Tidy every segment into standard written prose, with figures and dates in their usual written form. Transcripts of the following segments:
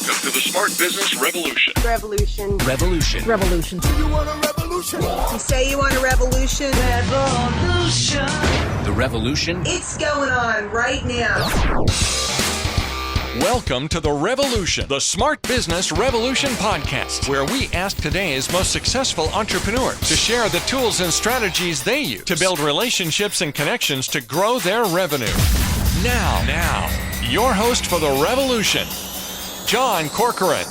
Welcome to the Smart Business Revolution. Revolution. Revolution. Revolution. You want a revolution? You say you want a revolution? Revolution. The revolution. It's going on right now. Welcome to The Revolution, the Smart Business Revolution podcast, where we ask today's most successful entrepreneurs to share the tools and strategies they use to build relationships and connections to grow their revenue. Now, your host for The Revolution, John Corcoran.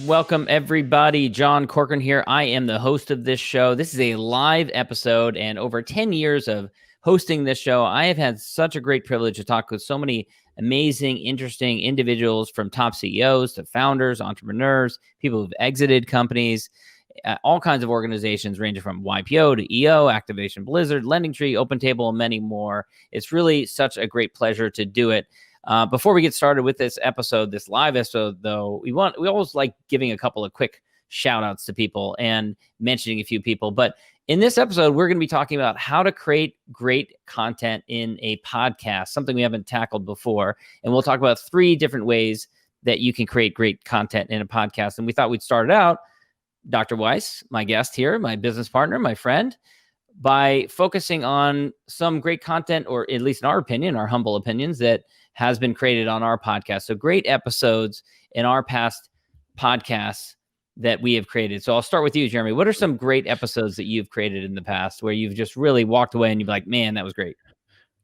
Welcome, everybody. John Corcoran here. I am the host of this show. This is a live episode, and over 10 years of hosting this show, I have had such a great privilege to talk with so many amazing, interesting individuals, from top CEOs to founders, entrepreneurs, people who've exited companies, all kinds of organizations ranging from YPO to EO, Activation Blizzard, LendingTree, OpenTable, and many more. It's really such a great pleasure to do it. Before we get started with this episode, this live episode, though, we always like giving a couple of quick shout outs to people and mentioning a few people. But in this episode, we're going to be talking about how to create great content in a podcast, something we haven't tackled before. And we'll talk about 3 different ways that you can create great content in a podcast. And we thought we'd start it out, Dr. Weisz, my guest here, my business partner, my friend, by focusing on some great content, or at least in our opinion, our humble opinions, that has been created on our podcast. So great episodes in our past podcasts that we have created. So I'll start with you, Jeremy. What are some great episodes that you've created in the past where you've just really walked away and you're like, man, that was great?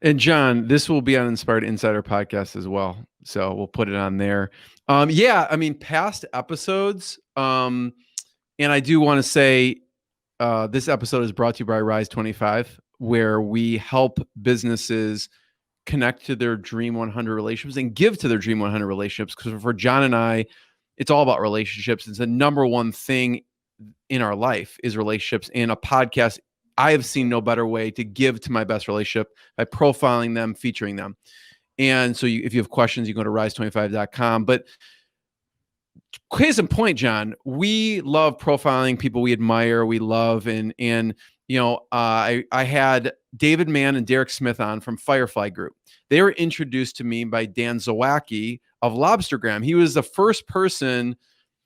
And John, this will be on Inspired Insider podcast as well. So we'll put it on there. Past episodes. And I do want to say this episode is brought to you by Rise25, where we help businesses connect to their Dream 100 relationships and give to their Dream 100 relationships. Because for John and I, it's all about relationships. It's the number one thing in our life is relationships. And a podcast, I have seen no better way to give to my best relationship by profiling them, featuring them. And so if you have questions, you go to rise25.com. But case in point, John, we love profiling people we admire, we love, and I had David Mann and Derek Smith on from Firefly Group. They were introduced to me by Dan Zawacki of Lobstergram. He was the first person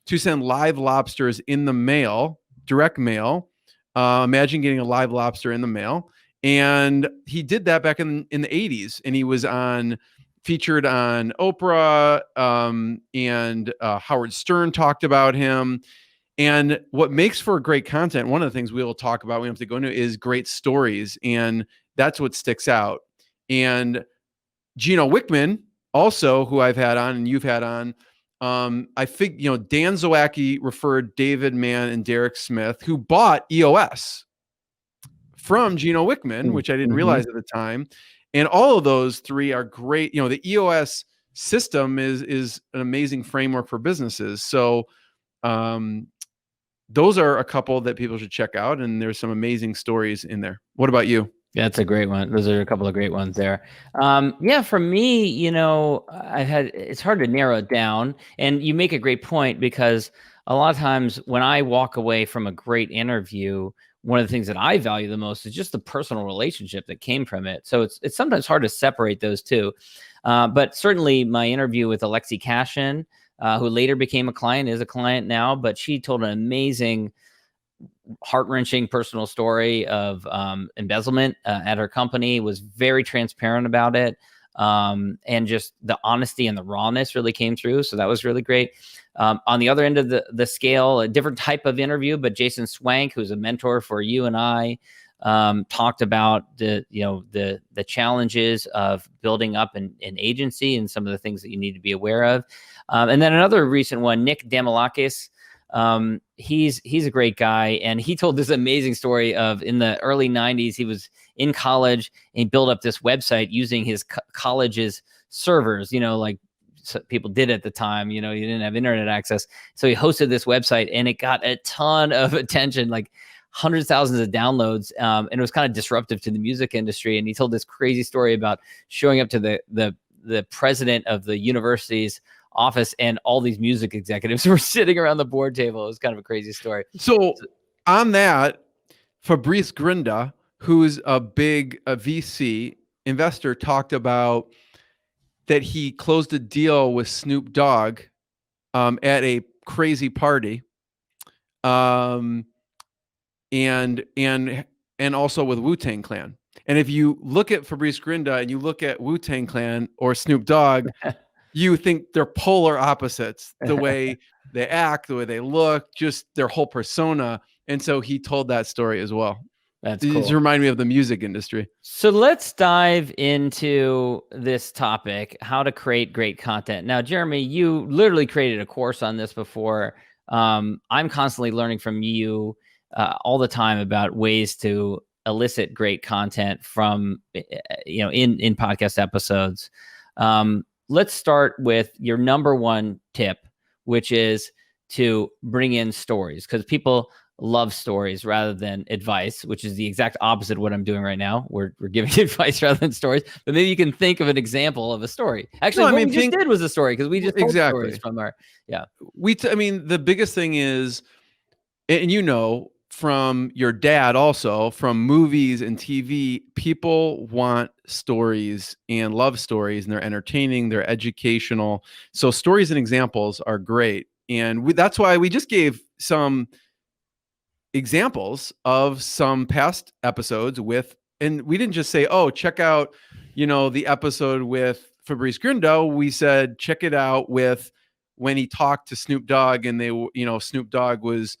to send live lobsters in the mail, direct mail. Imagine getting a live lobster in the mail. And he did that back in the 80s. And he was featured on Oprah, and Howard Stern talked about him. And what makes for great content, one of the things we will talk about, we have to go into, is great stories. And that's what sticks out. And Gino Wickman, also, who I've had on and you've had on, Dan Zawacki referred David Mann and Derek Smith, who bought EOS from Gino Wickman, which I didn't realize at the time. And all of those 3 are great. The EOS system is an amazing framework for businesses. So those are a couple that people should check out. And there's some amazing stories in there. What about you? That's a great one. Those are a couple of great ones there. For me, it's hard to narrow it down. And you make a great point, because a lot of times when I walk away from a great interview, one of the things that I value the most is just the personal relationship that came from it. So it's sometimes hard to separate those two. But certainly my interview with Alexi Cashin, who later became a client, is a client now, but she told an amazing, heart-wrenching personal story of embezzlement at her company, was very transparent about it. And just the honesty and the rawness really came through. So that was really great. On the other end of the scale, a different type of interview, but Jason Swank, who's a mentor for you and I, talked about the challenges of building up an agency and some of the things that you need to be aware of. And then another recent one, Nick Damalakis, he's a great guy. And he told this amazing story of, in the early 90s, he was in college and he built up this website using his college's servers, like people did at the time. You didn't have internet access. So he hosted this website and it got a ton of attention, like hundreds of thousands of downloads. And it was kind of disruptive to the music industry. And he told this crazy story about showing up to the president of the university's office, and all these music executives were sitting around the board table. It was kind of a crazy story. So on that, Fabrice Grinda, who's a big VC investor, talked about that he closed a deal with Snoop Dogg at a crazy party, and also with Wu-Tang Clan. And if you look at Fabrice Grinda and you look at Wu-Tang Clan or Snoop Dogg, you think they're polar opposites. The way they act, the way they look, just their whole persona. And so he told that story as well. That's These cool. remind me of the music industry. So let's dive into this topic, how to create great content. Now, Jeremy, you literally created a course on this before. I'm constantly learning from you all the time about ways to elicit great content from, in podcast episodes. Let's start with your number one tip, which is to bring in stories, because people love stories rather than advice, which is the exact opposite of what I'm doing right now. We're giving advice rather than stories, but maybe you can think of an example of a story. Actually, we just did was a story, because we just told stories from our, the biggest thing is, and from your dad, also from movies and TV, people want stories and love stories, and they're entertaining, they're educational. So stories and examples are great. And that's why we just gave some examples of some past episodes and we didn't just say, oh, check out, the episode with Fabrice Grinda. We said, check it out with when he talked to Snoop Dogg, and they, Snoop Dogg was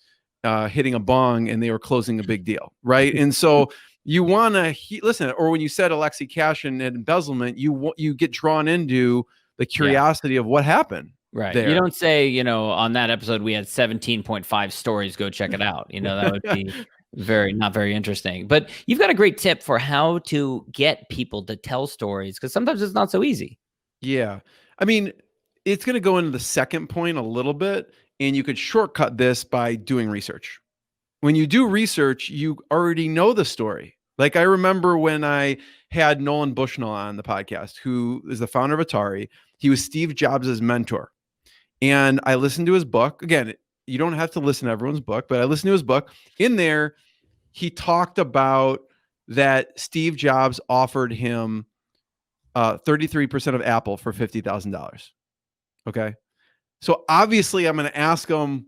hitting a bong and they were closing a big deal. Right. And so you want to listen, or when you said Alexi Cash and embezzlement, you get drawn into the curiosity of what happened. Right. There. You don't say, on that episode, we had 17.5 stories. Go check it out. That would be not very interesting. But you've got a great tip for how to get people to tell stories, because sometimes it's not so easy. Yeah. I mean, it's going to go into the second point a little bit, and you could shortcut this by doing research. When you do research, you already know the story. Like, I remember when I had Nolan Bushnell on the podcast, who is the founder of Atari. He was Steve Jobs' mentor. And I listened to his book. Again, you don't have to listen to everyone's book, but I listened to his book. In there, he talked about that Steve Jobs offered him 33% of Apple for $50,000. Okay. So obviously I'm going to ask him,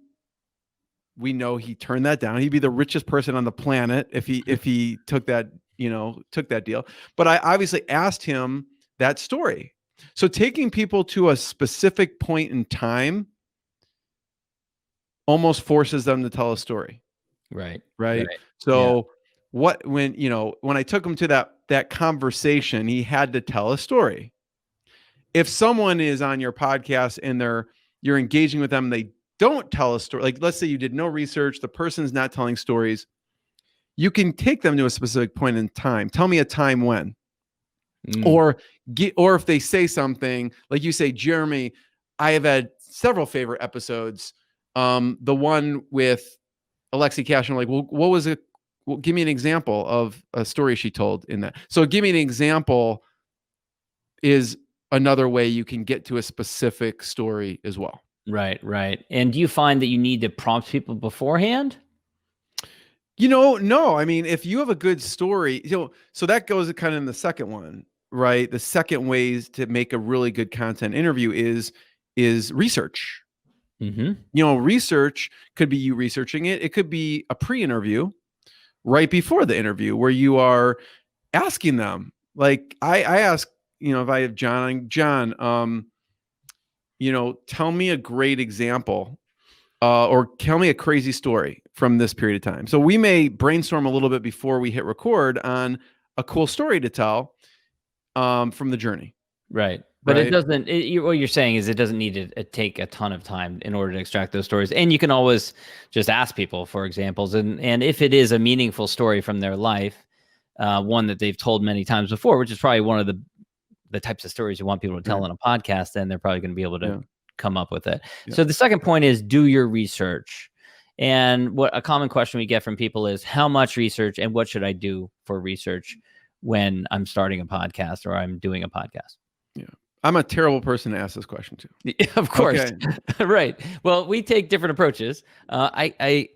we know he turned that down. He'd be the richest person on the planet if he took that deal. But I obviously asked him that story. So taking people to a specific point in time almost forces them to tell a story. Right. So when I took him to that conversation, he had to tell a story. If someone is on your podcast and you're engaging with them, they don't tell a story. Like, let's say you did no research, the person's not telling stories. You can take them to a specific point in time. Tell me a time when. Or if they say something like you say, Jeremy, I have had several favorite episodes. The one with Alexi Cash, I'm like, well, what was it? Well, give me an example of a story she told in that. So give me an example is another way you can get to a specific story as well. Right. And do you find that you need to prompt people beforehand? No. I mean, if you have a good story, so that goes kind of in the second one, right? The second ways to make a really good content interview is research. Mm-hmm. Research could be you researching it. It could be a pre-interview right before the interview where you are asking them. Like I ask, if I have John, tell me a great example or tell me a crazy story from this period of time. So we may brainstorm a little bit before we hit record on a cool story to tell from the journey. Right. But it doesn't, what you're saying is it doesn't need to take a ton of time in order to extract those stories. And you can always just ask people for examples. And if it is a meaningful story from their life, one that they've told many times before, which is probably one of the types of stories you want people to tell on a podcast, then they're probably going to be able to come up with it. Yeah. So the second point is do your research. And what a common question we get from people is how much research and what should I do for research when I'm starting a podcast or I'm doing a podcast? Yeah. I'm a terrible person to ask this question to. Of course. Okay. Right. Well, we take different approaches. I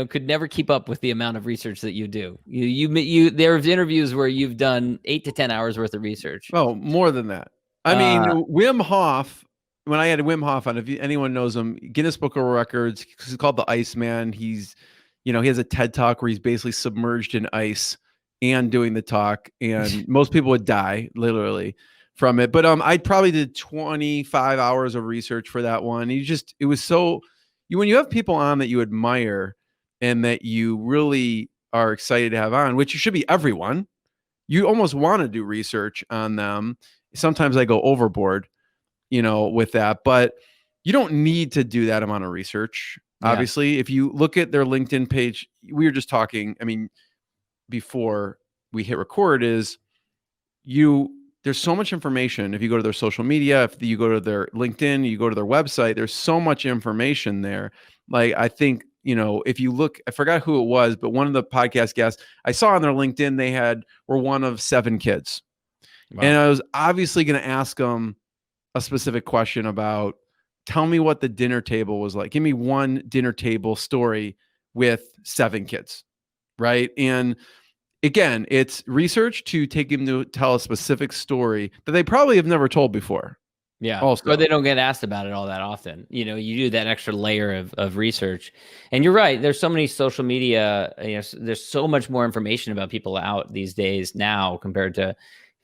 could never keep up with the amount of research that you do. There's interviews where you've done 8 to 10 hours worth of research. Oh, more than that. I mean, Wim Hof, when I had Wim Hof on, if anyone knows him, Guinness Book of Records, he's called the Iceman. He's, he has a TED Talk where he's basically submerged in ice and doing the talk, and most people would die literally from it. But I probably did 25 hours of research for that one. It was so, when you have people on that you admire and that you really are excited to have on, which you should be everyone, you almost want to do research on them. Sometimes I go overboard, with that, but you don't need to do that amount of research. Yeah. Obviously, if you look at their LinkedIn page, we were just talking, before we hit record, there's so much information. If you go to their social media, if you go to their LinkedIn, you go to their website, there's so much information there. Like, I think, if you look, I forgot who it was, but one of the podcast guests I saw on their LinkedIn, were one of 7 kids. Wow. And I was obviously going to ask them a specific question about, tell me what the dinner table was like. Give me one dinner table story with 7 kids. Right. And again, it's research to take them to tell a specific story that they probably have never told before. Yeah. Also, or they don't get asked about it all that often. You do that extra layer of research. And you're right. There's so many social media, there's so much more information about people out these days now compared to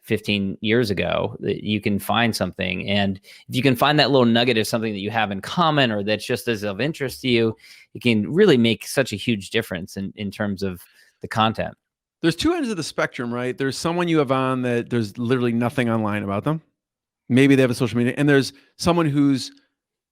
15 years ago that you can find something. And if you can find that little nugget of something that you have in common or that's just as of interest to you, it can really make such a huge difference in terms of the content. There's 2 ends of the spectrum, right? There's someone you have on that there's literally nothing online about them. Maybe they have a social media, and there's someone who's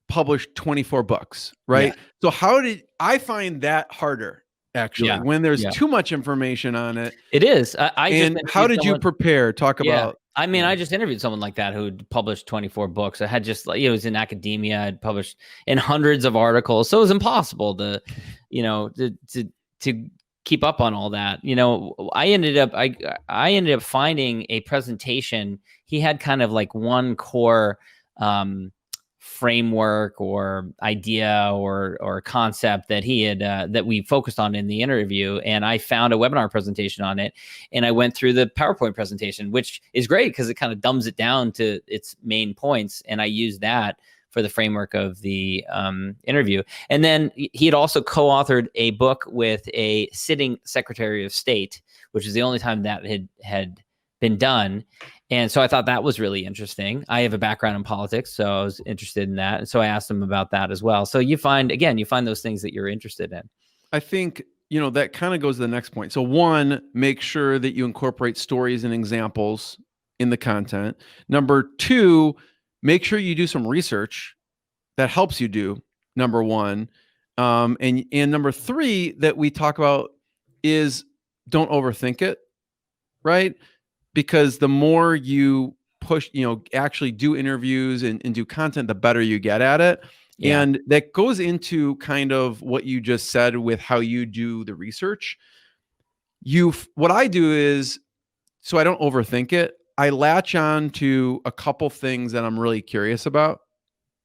published 24 books, right? Yeah. So how did I find that harder? Actually, when there's too much information on it. It is. How did you prepare? Talk about. I just interviewed someone like that who published 24 books. I had it was in academia. I'd published in hundreds of articles. So it was impossible to keep up on all that. I ended up finding a presentation. He had kind of like one core framework or idea or concept that he had that we focused on in the interview, and I found a webinar presentation on it, and I went through the PowerPoint presentation, which is great because it kind of dumbs it down to its main points, and I used that for the framework of the interview. And then he had also co-authored a book with a sitting Secretary of State, which is the only time that had been done. And so I thought that was really interesting. I have a background in politics, so I was interested in that. And so I asked him about that as well. So you find those things that you're interested in. I think, that kind of goes to the next point. So 1, make sure that you incorporate stories and examples in the content. Number 2, make sure you do some research that helps you do, number 1. And number 3 that we talk about is don't overthink it, right? Because the more you push, actually do interviews and do content, the better you get at it. Yeah. And that goes into kind of what you just said with how you do the research. What I do is, so I don't overthink it, I latch on to a couple things that I'm really curious about.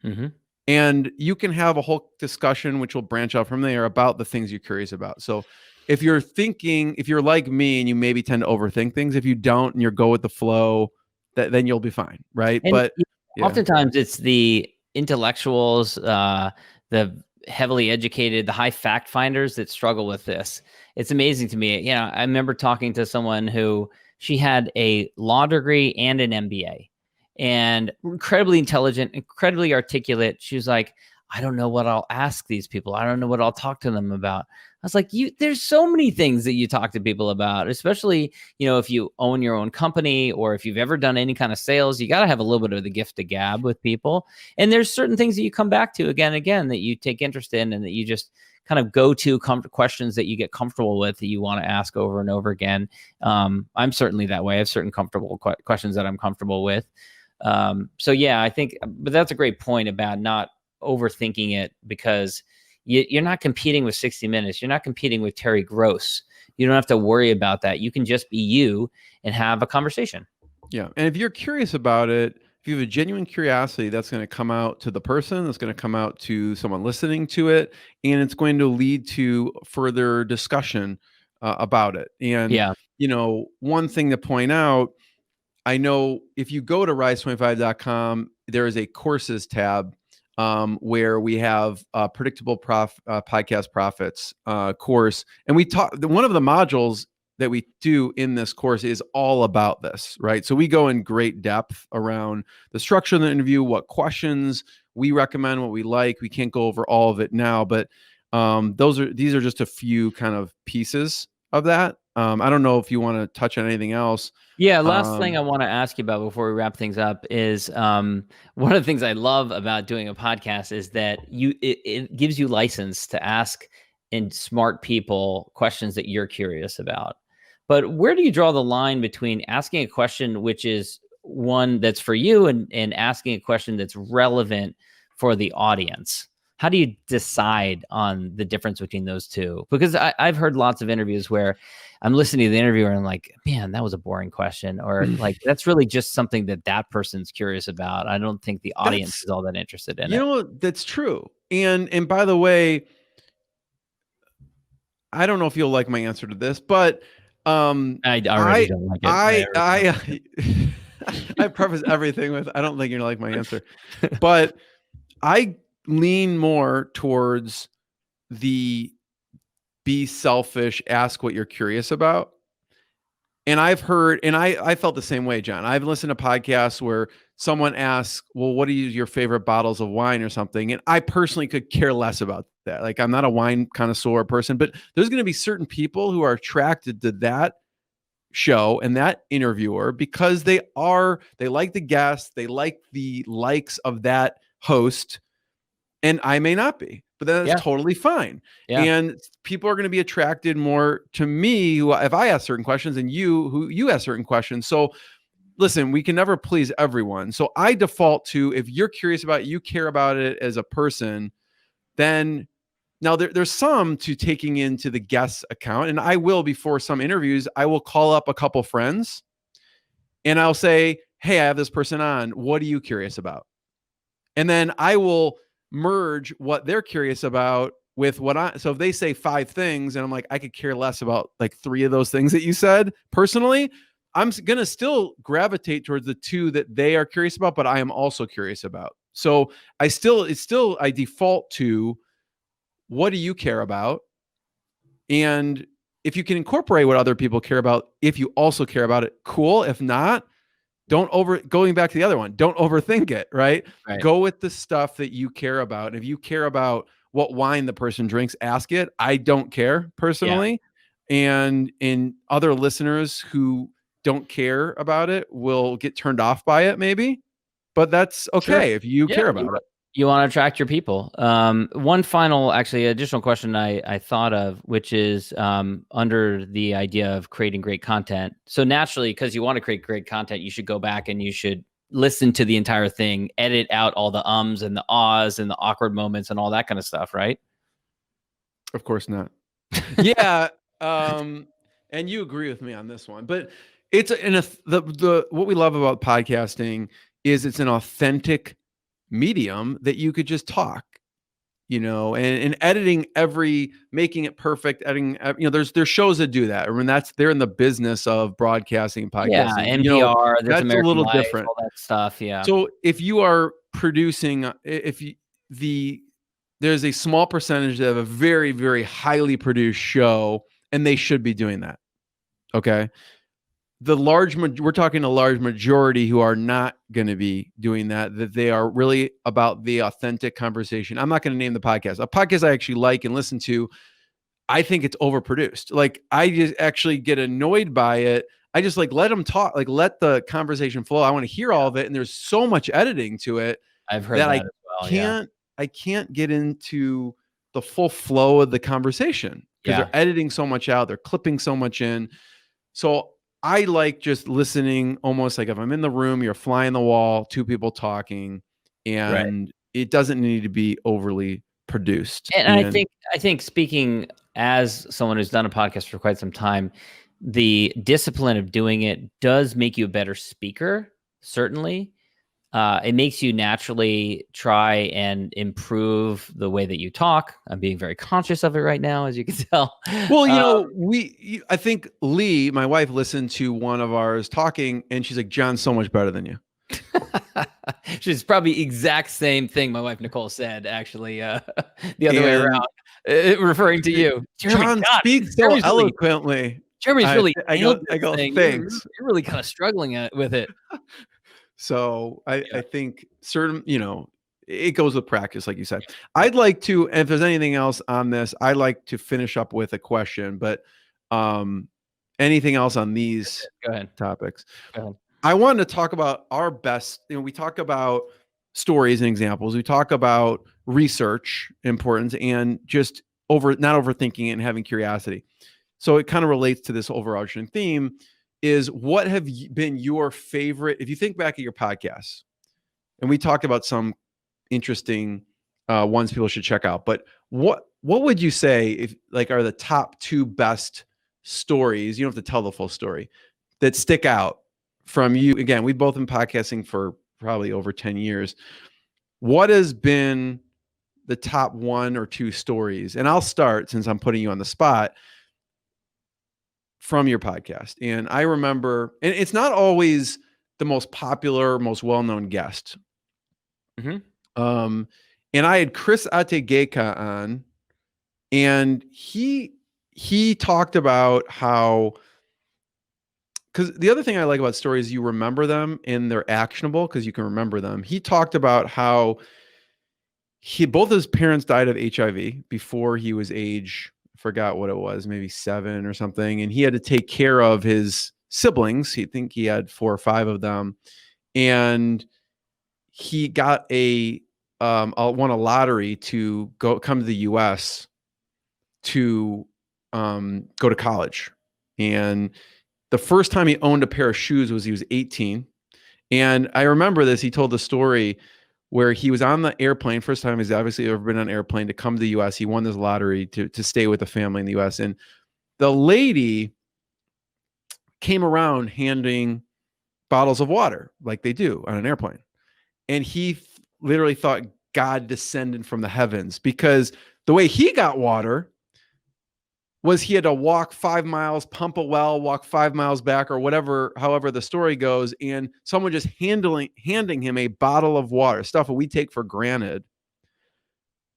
Mm-hmm. And you can have a whole discussion, which will branch out from there, about the things you're curious about. So if you're like me and you maybe tend to overthink things, if you don't and you go with the flow, then you'll be fine, right? And but oftentimes it's the intellectuals, the heavily educated, the high fact finders that struggle with this. It's amazing to me. I remember talking to someone who she had a law degree and an MBA, and incredibly intelligent, incredibly articulate. She was like, I don't know what I'll ask these people. I don't know what I'll talk to them about. I was like, there's so many things that you talk to people about, especially, if you own your own company or if you've ever done any kind of sales, you got to have a little bit of the gift of gab with people. And there's certain things that you come back to again and again that you take interest in and that you just kind of go to questions that you get comfortable with that you want to ask over and over again. I'm certainly that way. I have certain comfortable questions that I'm comfortable with. So yeah, I think, but that's a great point about not overthinking it, because you're not competing with 60 Minutes. You're not competing with Terry Gross. You don't have to worry about that. You can just be you and have a conversation. Yeah. And if you're curious about it, if you have a genuine curiosity, that's going to come out to the person, that's going to come out to someone listening to it, and it's going to lead to further discussion about it. And, Yeah. one thing to point out, I know if you go to rise25.com, there is a courses tab where we have predictable podcast profits course. And one of the modules that we do in this course is all about this, right? So we go in great depth around the structure of the interview, what questions we recommend, what we like. We can't go over all of it now, but these are just a few kind of pieces of that. I don't know if you want to touch on anything else. Yeah, last thing I want to ask you about before we wrap things up is one of the things I love about doing a podcast is that it gives you license to ask smart people questions that you're curious about. But where do you draw the line between asking a question which is one that's for you and asking a question that's relevant for the audience? How do you decide on the difference between those two? Because I've heard lots of interviews where I'm listening to the interviewer and I'm like, man, that was a boring question. Or like, that's really just something that person's curious about. I don't think the audience is all that interested in it. That's true. And by the way, I don't know if you'll like my answer to this, but I already don't like it. I preface everything with, I don't think you're gonna like my answer, but I lean more towards the be selfish, ask what you're curious about. And I've heard, and I felt the same way, John. I've listened to podcasts where someone asks, well, what are your favorite bottles of wine or something? And I personally could care less about that. Like, I'm not a wine connoisseur person, but there's going to be certain people who are attracted to that show and that interviewer because they like the guest, they like the likes of that host, and I may not be, but that's totally fine. Yeah. And people are going to be attracted more to me if I ask certain questions and you ask certain questions. So listen, we can never please everyone. So I default to, if you're curious about it, you care about it as a person, then now there's some to taking into the guest account. And I will, before some interviews, I will call up a couple friends and I'll say, hey, I have this person on. What are you curious about? And then I will merge what they're curious about with so if they say 5 things and I'm like, I could care less about like 3 of those things that you said personally, I'm going to still gravitate towards the 2 that they are curious about, but I am also curious about. So I default to, what do you care about? And if you can incorporate what other people care about, if you also care about it, cool. If not, going back to the other one, don't overthink it, right? Go with the stuff that you care about. And if you care about what wine the person drinks, ask it. I don't care personally. Yeah. And other listeners who don't care about it will get turned off by it maybe, but that's okay if you care about it. You want to attract your people. One final, actually, additional question I thought of, which is under the idea of creating great content. So naturally, because you want to create great content, you should go back and you should listen to the entire thing, edit out all the ums and the ahs and the awkward moments and all that kind of stuff, right? Of course not. Yeah. And you agree with me on this one, but it's what we love about podcasting is it's an authentic medium that you could just talk, and editing making it perfect, editing, there's shows that do that. I mean, they're in the business of broadcasting and podcasting. Yeah, NPR, that's American a little Life, different. All that stuff, yeah. So if you are producing, there's a small percentage that have a very, very highly produced show, and they should be doing that. Okay. We're talking a large majority who are not going to be doing that they are really about the authentic conversation. I'm not going to name the podcast. A podcast I actually like and listen to, I think it's overproduced. Like, I just actually get annoyed by it. I just let them talk, let the conversation flow. I want to hear all of it. And there's so much editing to it. I've heard that as well. I can't get into the full flow of the conversation because they're editing so much out. They're clipping so much in. So I like just listening, almost like if I'm in the room, you're a fly in the wall, 2 people talking, and it doesn't need to be overly produced. And I think speaking as someone who's done a podcast for quite some time, the discipline of doing it does make you a better speaker, certainly. it makes you naturally try and improve the way that you talk. I'm being very conscious of it right now, as you can tell. Well, I think Lee, my wife, listened to one of ours talking, and she's like, "John's so much better than you." She's probably exact same thing my wife Nicole said, actually, the other way around, referring to you. John speaks so eloquently. Jeremy's really I go, thanks. You're really kind of struggling with it. So I think certain, it goes with practice, like you said. I'd like to, and if there's anything else on this, I'd like to finish up with a question, but anything else on these topics? Go ahead. I wanted to talk about our best, we talk about stories and examples. We talk about research importance and just not overthinking it and having curiosity. So it kind of relates to this overarching theme is what have been your favorite, if you think back at your podcasts, and we talked about some interesting ones people should check out, but what would you say if are the top 2 best stories, you don't have to tell the full story, that stick out from you? Again, we've both been podcasting for probably over 10 years. What has been the top 1 or 2 stories? And I'll start, since I'm putting you on the spot, from your podcast. And I remember, and it's not always the most popular, most well-known guest. And I had Chris Ategeka on, and he talked about how, because the other thing I like about stories, you remember them and they're actionable because you can remember them. He talked about how both his parents died of HIV before he was forgot what it was, maybe 7 or something. And he had to take care of his siblings. He had 4 or 5 of them. And he got won a lottery to come to the US to go to college. And the first time he owned a pair of shoes was he was 18. And I remember this. He told the story where he was on the airplane. First time he's obviously ever been on an airplane to come to the US. He won this lottery to stay with the family in the US. And the lady came around handing bottles of water like they do on an airplane. And he literally thought God descended from the heavens, because the way he got water was he had to walk 5 miles, pump a well, walk 5 miles back, or whatever, however the story goes. And someone just handing him a bottle of water, stuff that we take for granted,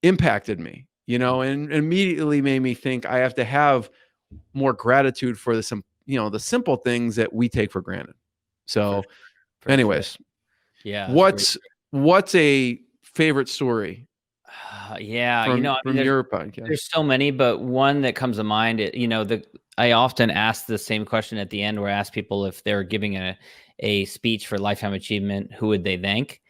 impacted me, and immediately made me think I have to have more gratitude for the simple things that we take for granted. So anyways, yeah. What's a favorite story? From your podcast. There's so many, but one that comes to mind, I often ask the same question at the end, where I ask people if they're giving a speech for lifetime achievement, who would they thank?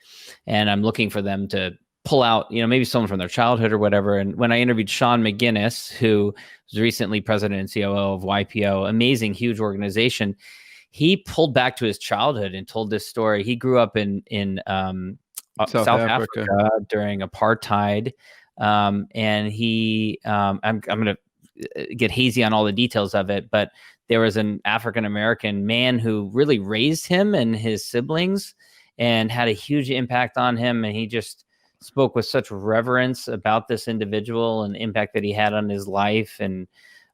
And I'm looking for them to pull out, maybe someone from their childhood or whatever. And when I interviewed Sean McGinnis, who was recently president and COO of YPO, amazing, huge organization, he pulled back to his childhood and told this story. He grew up in South Africa during apartheid. And he, I'm going to get hazy on all the details of it, but there was an African-American man who really raised him and his siblings and had a huge impact on him. And he just spoke with such reverence about this individual and the impact that he had on his life, and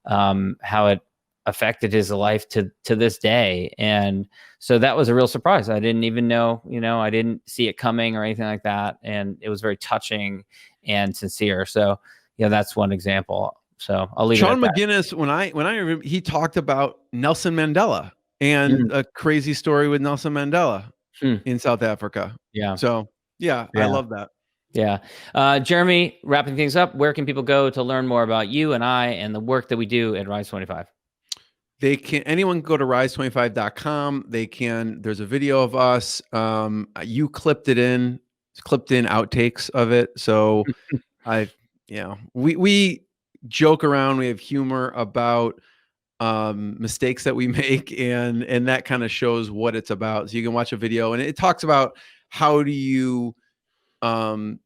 how it affected his life to this day. And so that was a real surprise. I didn't even know, I didn't see it coming or anything like that. And it was very touching and sincere. So that's one example. So I'll leave Sean it at McGinnis, when I remember, he talked about Nelson Mandela and a crazy story with Nelson Mandela in South Africa. Yeah. So I love that. Yeah. Jeremy, wrapping things up, where can people go to learn more about you and I and the work that we do at Rise25? Anyone can go to rise25.com. There's a video of us. You clipped in outtakes of it. So we joke around. We have humor about mistakes that we make, and that kind of shows what it's about. So you can watch a video, and it talks about how do you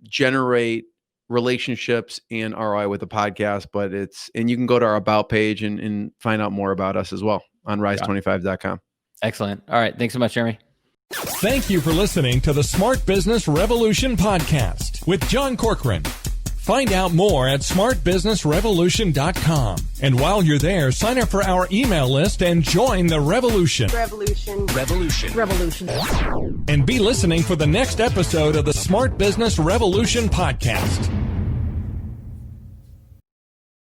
generate relationships and ROI with the podcast, and you can go to our about page and find out more about us as well on rise25.com. Excellent. All right. Thanks so much, Jeremy. Thank you for listening to the Smart Business Revolution podcast with John Corcoran. Find out more at smartbusinessrevolution.com. And while you're there, sign up for our email list and join the revolution. Revolution. And be listening for the next episode of the Smart Business Revolution podcast.